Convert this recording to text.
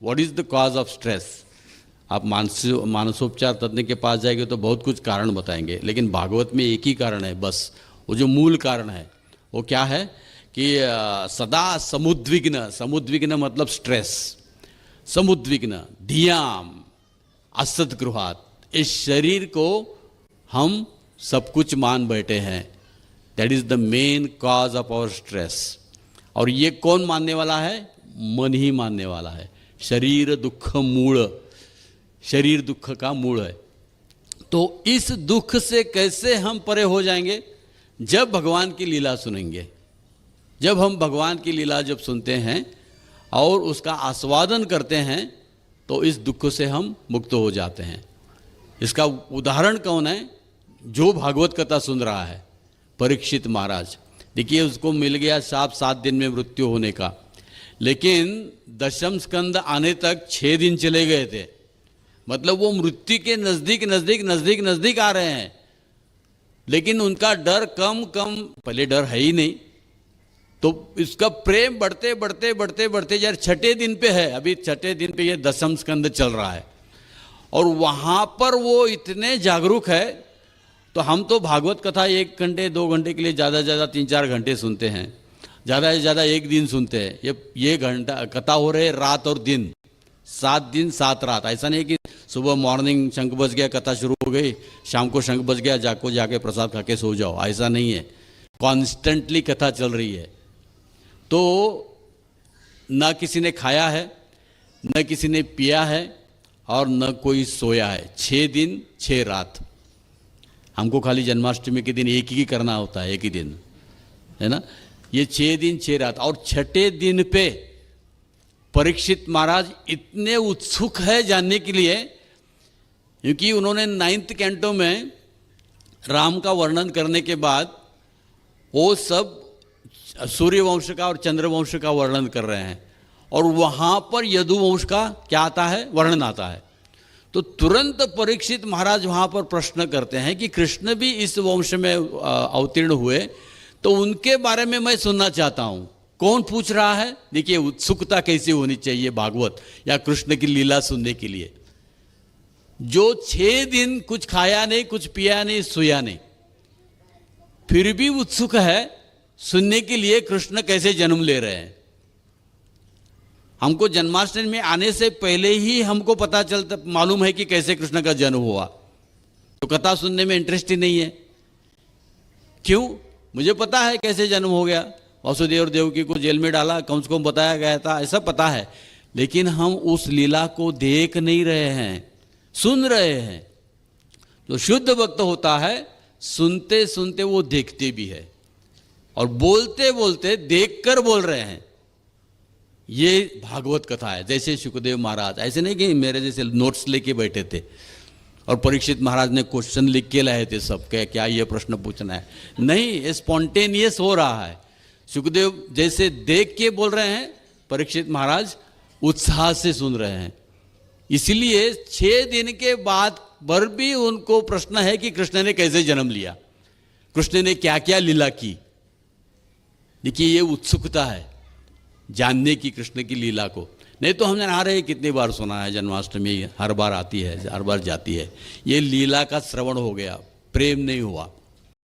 What is the cause of stress. आप मानसोपचार तज्ञ के पास जाएंगे तो बहुत कुछ कारण बताएंगे, लेकिन भागवत में एक ही कारण है बस, वो जो मूल कारण है वो क्या है कि सदा समुद्विग्न, समुद्विग्न मतलब स्ट्रेस, समुद्विग्न धियाम असद्गृहात, इस शरीर को हम सब कुछ मान बैठे हैं। That is the main cause of our stress. और ये कौन मानने वाला है? मन ही मानने वाला है। शरीर दुख मूल, शरीर दुख का मूल है। तो इस दुख से कैसे हम परे हो जाएंगे? जब भगवान की लीला सुनेंगे। जब हम भगवान की लीला जब सुनते हैं और उसका आस्वादन करते हैं तो इस दुख से हम मुक्त हो जाते हैं। इसका उदाहरण कौन है? जो भागवत कथा सुन रहा है, परीक्षित महाराज। देखिए, उसको मिल गया शाप 7 दिन में मृत्यु होने का, लेकिन दशम स्कंद आने तक 6 दिन चले गए थे। मतलब वो मृत्यु के नजदीक नजदीक नजदीक नजदीक आ रहे हैं, लेकिन उनका डर कम कम, पहले डर है ही नहीं, तो इसका प्रेम बढ़ते बढ़ते बढ़ते बढ़ते यार 6ठे दिन पे है, अभी 6ठे दिन पे ये दशम स्कंद चल रहा है और वहां पर वो इतने जागरूक है। तो हम तो भागवत कथा 1 घंटे 2 घंटे के लिए ज़्यादा से ज़्यादा 3-4 घंटे सुनते हैं, ज़्यादा से ज़्यादा 1 दिन सुनते हैं। ये घंटा कथा हो रहे रात और दिन, 7 दिन 7 रात। ऐसा नहीं कि सुबह मॉर्निंग शंख बज गया कथा शुरू हो गई, शाम को शंख बज गया जाके प्रसाद खा के सो जाओ, ऐसा नहीं है। कॉन्स्टेंटली कथा चल रही है। तो न किसी ने खाया है, न किसी ने पिया है और न कोई सोया है। 6 दिन 6 रात। हमको खाली जन्माष्टमी के दिन एक ही करना होता है, एक ही दिन, है ना। ये 6 दिन 6 रात। और 6ठे दिन पे परीक्षित महाराज इतने उत्सुक है जानने के लिए, क्योंकि उन्होंने 9th कैंटो में राम का वर्णन करने के बाद वो सब सूर्यवंश का और चंद्रवंश का वर्णन कर रहे हैं, और वहाँ पर यदुवंश का क्या आता है? वर्णन आता है। तो तुरंत परीक्षित महाराज वहाँ पर प्रश्न करते हैं कि कृष्ण भी इस वंश में अवतीर्ण हुए, तो उनके बारे में मैं सुनना चाहता हूँ। कौन पूछ रहा है? देखिए, उत्सुकता कैसी होनी चाहिए भागवत या कृष्ण की लीला सुनने के लिए। जो 6 दिन कुछ खाया नहीं, कुछ पिया नहीं, सोया नहीं, फिर भी उत्सुक है सुनने के लिए कृष्ण कैसे जन्म ले रहे हैं। हमको जन्माष्टमी में आने से पहले ही हमको पता चलता, मालूम है कि कैसे कृष्ण का जन्म हुआ, तो कथा सुनने में इंटरेस्ट ही नहीं है। क्यों? मुझे पता है कैसे जन्म हो गया, वासुदेव और देवकी को जेल में डाला, कंस को बताया गया था, ऐसा पता है, लेकिन हम उस लीला को देख नहीं रहे हैं, सुन रहे हैं। जो शुद्ध भक्त होता है, सुनते सुनते वो देखते भी है और बोलते बोलते देखकर बोल रहे हैं। ये भागवत कथा है। जैसे सुखदेव महाराज, ऐसे नहीं कि मेरे जैसे नोट्स लेके बैठे थे और परीक्षित महाराज ने क्वेश्चन लिख के लाए थे सब, क्या ये प्रश्न पूछना है, नहीं, स्पॉन्टेनियस हो रहा है। सुखदेव जैसे देख के बोल रहे हैं, परीक्षित महाराज उत्साह से सुन रहे हैं। इसलिए 6 दिन के बाद पर भी उनको प्रश्न है कि कृष्ण ने कैसे जन्म लिया, कृष्ण ने क्या क्या लीला की। देखिए, ये उत्सुकता है जानने की कृष्ण की लीला को। नहीं तो हमने आ रहे कितनी बार सुना है, जन्माष्टमी हर बार आती है, हर बार जाती है। ये लीला का श्रवण हो गया, प्रेम नहीं हुआ।